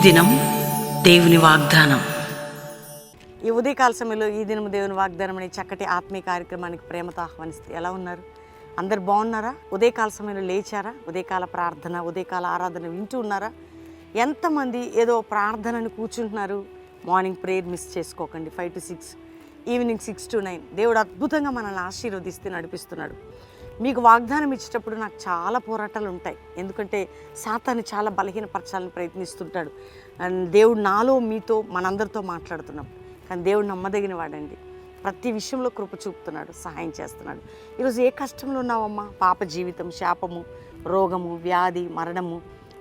దినం దేవుని వాగ్దానం. ఈ ఉదయకాల సమయంలో ఈ దినం దేవుని వాగ్దానం అనే చక్కటి ఆత్మీయ కార్యక్రమానికి ప్రేమతో ఆహ్వానిస్తే ఎలా ఉన్నారు? అందరు బాగున్నారా? ఉదయకాల సమయంలో లేచారా? ఉదయకాల ప్రార్థన, ఉదయకాల ఆరాధన వింటూ ఉన్నారా? ఎంతమంది ఏదో ప్రార్థనని కూర్చుంటున్నారు? మార్నింగ్ ప్రేయర్ మిస్ చేసుకోకండి. 5 to 6, ఈవినింగ్ 6 to 9 దేవుడు అద్భుతంగా మనల్ని ఆశీర్వదిస్తూ నడిపిస్తున్నాడు. మీకు వాగ్దానం ఇచ్చేటప్పుడు నాకు చాలా పోరాటాలు ఉంటాయి. ఎందుకంటే సాతాను చాలా బలహీనపరచాలని ప్రయత్నిస్తుంటాడు. అండ్ దేవుడు నాలో మీతో మనందరితో మాట్లాడుతున్నాం. కానీ దేవుడు నమ్మదగిన వాడండి. ప్రతి విషయంలో కృప చూపుతున్నాడు, సహాయం చేస్తున్నాడు. ఈరోజు ఏ కష్టంలో ఉన్నావమ్మా? పాప జీవితం, శాపము, రోగము, వ్యాధి, మరణము,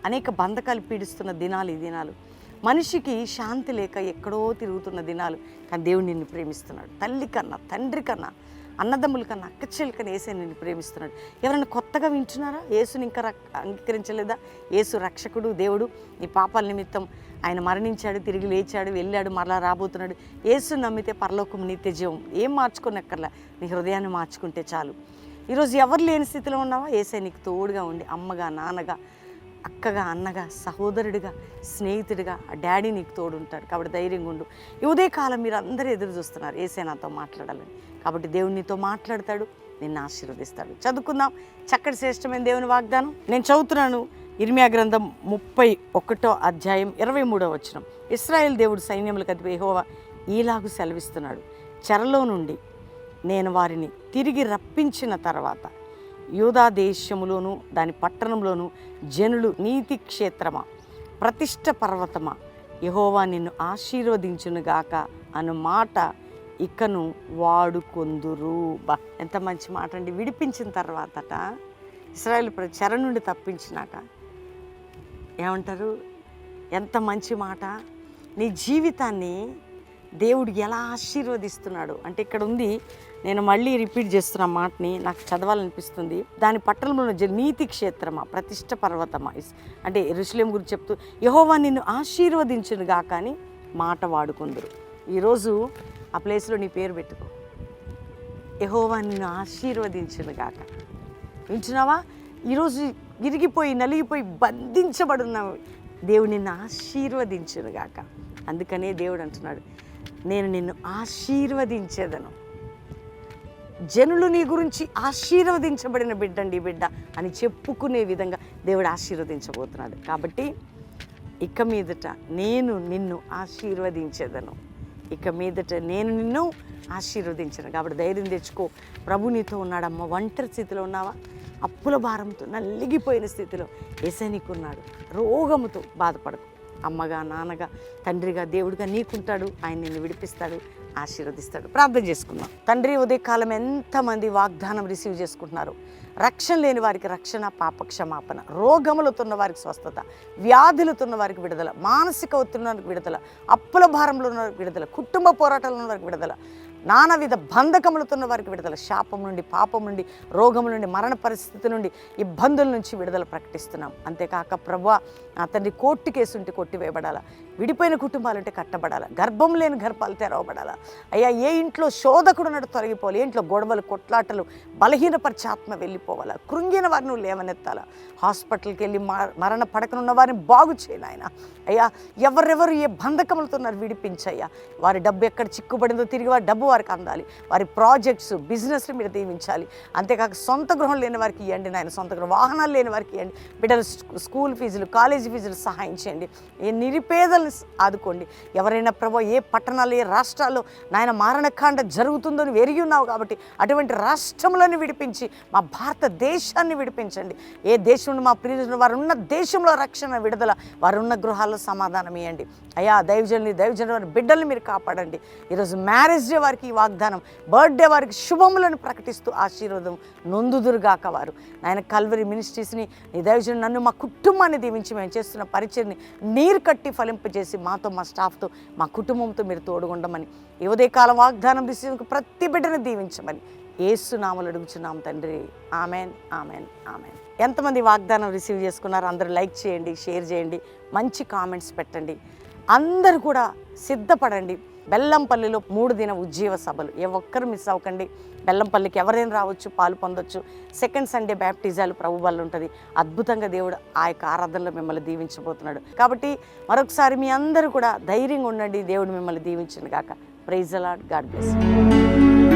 అనేక బంధకాలు పీడిస్తున్న దినాలు ఈ దినాలు. మనిషికి శాంతి లేక ఎక్కడో తిరుగుతున్న దినాలు. కానీ దేవుడు నిన్ను ప్రేమిస్తున్నాడు. తల్లి కన్నా, తండ్రి కన్నా, అన్నదమ్ముల కన్నా, అక్కచెల్లి కన్నా యేసు నిన్ను ప్రేమిస్తున్నాడు. ఎవరైనా కొత్తగా వింటున్నారా? యేసుని ఇంకా అంగీకరించలేదా? యేసు రక్షకుడు, దేవుడు. నీ పాపాల నిమిత్తం ఆయన మరణించాడు, తిరిగి లేచాడు, వెళ్ళాడు, మరలా రాబోతున్నాడు. యేసు నమ్మితే పరలోకం, నిత్య జీవం. ఏం మార్చుకోనక్కర్లా, నీ హృదయాన్ని మార్చుకుంటే చాలు. ఈరోజు ఎవరు లేని స్థితిలో ఉన్నావా? యేసే నీకు తోడుగా ఉండి, అమ్మగా, నాన్నగా, అక్కగా, అన్నగా, సహోదరుడిగా, స్నేహితుడిగా, ఆ డాడీ నీకు తోడుంటాడు. కాబట్టి ధైర్యంగా ఉండు. ఈ ఉదయకాలం మీరు అందరూ ఎదురు చూస్తున్నారు యేసే నాతో మాట్లాడాలని. కాబట్టి దేవుడు నీతో మాట్లాడతాడు, నిన్ను ఆశీర్వదిస్తాడు. చదువుకుందాం చక్కటి శ్రేష్టమైన దేవుని వాగ్దానం. నేను చదువుతున్నాను ఇర్మియా గ్రంథం 31వ అధ్యాయం 23వ వచనం. ఇశ్రాయేలు దేవుడు సైన్యములకు అధిపతి యెహోవా ఈలాగు సెలవిస్తున్నాడు, చెరలో నుండి నేను వారిని తిరిగి రప్పించిన తర్వాత యూదా దేశములోను దాని పట్టణంలోను జనులు, నీతి క్షేత్రమా, ప్రతిష్ఠ పర్వతమా, యెహోవా నిన్ను ఆశీర్వదించునుగాక అను మాట ఇకను వాడుకొందురు. ఎంత మంచి మాట అండి. విడిపించిన తర్వాతట, ఇశ్రాయేలు చెర నుండి తప్పించినాక ఏమంటారు? ఎంత మంచి మాట. నీ జీవితాన్ని దేవుడు ఎలా ఆశీర్వదిస్తున్నాడు అంటే ఇక్కడ ఉంది. నేను మళ్ళీ రిపీట్ చేస్తున్న మాటని నాకు చదవాలనిపిస్తుంది. దాని పట్టణంలో నీతి క్షేత్రమా, ప్రతిష్ఠ పర్వతమా, అంటే యెరూషలేము గురించి చెప్తూ యెహోవా నిన్ను ఆశీర్వదించునుగా కానీ మాట వాడుకుందరు. ఈరోజు ఆ ప్లేస్లో నీ పేరు పెట్టుకో. యెహోవా నిన్ను ఆశీర్వదించునుగాక. వింటున్నావా? ఈరోజు ఇరిగిపోయి, నలిగిపోయి, బంధించబడున్న దేవుడు నిన్ను ఆశీర్వదించునుగాక. అందుకనే దేవుడు అంటున్నాడు, నేను నిన్ను ఆశీర్వదించేదను. జనులు నీ గురించి ఆశీర్వదించబడిన బిడ్డండి బిడ్డ అని చెప్పుకునే విధంగా దేవుడు ఆశీర్వదించబోతున్నాడు. కాబట్టి ఇక మీదట నేను నిన్ను ఆశీర్వదించేదను. ఇక మీదట నేను నిన్ను ఆశీర్వదించను. కాబట్టి ధైర్యం తెచ్చుకో. ప్రభు నీతో ఉన్నాడమ్మ. ఒంటరి స్థితిలో ఉన్నావా? అప్పుల భారంతో నలిగిపోయిన స్థితిలో యేసే నీకున్నాడు. రోగముతో బాధపడకు. అమ్మగా, నాన్నగా, తండ్రిగా, దేవుడిగా నీకుంటాడు. ఆయన నిన్ను విడిపిస్తాడు, ఆశీర్వదిస్తాడు. ప్రార్థన చేసుకుందాం. తండ్రి, ఉదయకాలం ఎంతమంది వాగ్దానం రిసీవ్ చేసుకుంటున్నారు? రక్షణ లేని వారికి రక్షణ, పాప క్షమాపణ, రోగములతో ఉన్న వారికి స్వస్థత, వ్యాధులతో ఉన్న వారికి విడుదల, మానసిక ఒత్తిడి ఉన్న వారికి విడుదల, అప్పుల భారంలో ఉన్న వారికి విడుదల, కుటుంబ పోరాటాలు ఉన్న వారికి విడుదల, నానావిధ బంధకములతో ఉన్న వారికి విడుదల, శాపం నుండి, పాపం నుండి, రోగముల నుండి, మరణ పరిస్థితి నుండి, ఇబ్బందుల నుంచి విడుదల ప్రకటిస్తున్నాం. అంతేకాక ప్రభువా, నా తండ్రి, కోర్టు కేసు ఉంటే కొట్టివేయబడాలా, విడిపోయిన కుటుంబాలుంటే కట్టబడాలా, గర్భం లేని గర్భాలు తెరవబడాలా. అయ్యా, ఏ ఇంట్లో శోధకుడు ఉన్నట్టు తొలగిపోవాలి, ఏ ఇంట్లో గొడవలు, కొట్లాటలు, బలహీనపరిచే ఆత్మ వెళ్ళిపోవాలా, కృంగిన వారిని నువ్వు లేవనెత్తాలా, హాస్పిటల్కి వెళ్ళి మరణ పడకనున్న వారిని బాగు చేయను ఆయన. అయ్యా, ఎవరెవరు ఏ బంధకములతో ఉన్నారు విడిపించయ్యా. వారి డబ్బు ఎక్కడ చిక్కుబడిందో తిరిగి వారి డబ్బు వారికి అందాలి. వారి ప్రాజెక్ట్స్, బిజినెస్లు మీరు దీవించాలి. అంతేకాక సొంత గృహం లేని వారికి ఇవ్వండి నాయన, సొంత గృహం, వాహనాలు లేని వారికి ఇవ్వండి. బిడ్డలు స్కూల్ ఫీజులు, కాలేజీ ఫీజులు సహాయం చేయండి. ఏ నిరుపేదలను ఆదుకోండి. ఎవరైనా ప్రభు ఏ పట్టణాలు, ఏ రాష్ట్రాల్లో నాయన మారణకాండ జరుగుతుందో నువ్వు ఎరిగి ఉన్నావు కాబట్టి అటువంటి రాష్ట్రములను విడిపించి మా భారతదేశాన్ని విడిపించండి. ఏ దేశంలో మా ప్రియులు వారు ఉన్న దేశంలో రక్షణ, విడుదల, వారు ఉన్న గృహాల్లో సమాధానం ఇవ్వండి. అయ్యా, దైవజనులు వారి బిడ్డల్ని మీరు కాపాడండి. ఈరోజు మ్యారేజ్ డే వారికి ఈ వాగ్దానం, బర్త్డే వారికి శుభములను ప్రకటిస్తూ ఆశీర్వాదం నొందుదురుగాక. వారు నాయన కల్వరి మినిస్ట్రీస్ని, నీ దైవజనులు నన్ను, మా కుటుంబాన్ని దీవించి మేము చేస్తున్న పరిచయని నీరు కట్టి ఫలింపజేసి మాతో, మా స్టాఫ్తో, మా కుటుంబంతో మీరు తోడుగుండమని, ఈ ఉదయకాల వాగ్దానం తీసుకు ప్రతి బిడ్డను దీవించమని యేసు నామములో అడుగుచున్నాం తండ్రి. Amen, amen, amen. ఎంతమంది వాగ్దానం రిసీవ్ చేసుకున్నారు? అందరూ లైక్ చేయండి, షేర్ చేయండి, మంచి కామెంట్స్ పెట్టండి. అందరూ కూడా సిద్ధపడండి. బెల్లంపల్లిలో 3 దిన ఉజ్జీవ సభలు, ఏ ఒక్కరు మిస్ అవ్వకండి. బెల్లంపల్లికి ఎవరైనా రావచ్చు, పాలు పొందొచ్చు. సెకండ్ సండే బ్యాప్టిజాలు ప్రభు వల్ల ఉంటుంది. అద్భుతంగా దేవుడు ఆ యొక్క ఆరాధనలో మిమ్మల్ని దీవించబోతున్నాడు. కాబట్టి మరొకసారి మీ అందరూ కూడా ధైర్యంగా ఉండండి. దేవుడు మిమ్మల్ని దీవించును గాక. Praise the Lord. God bless you.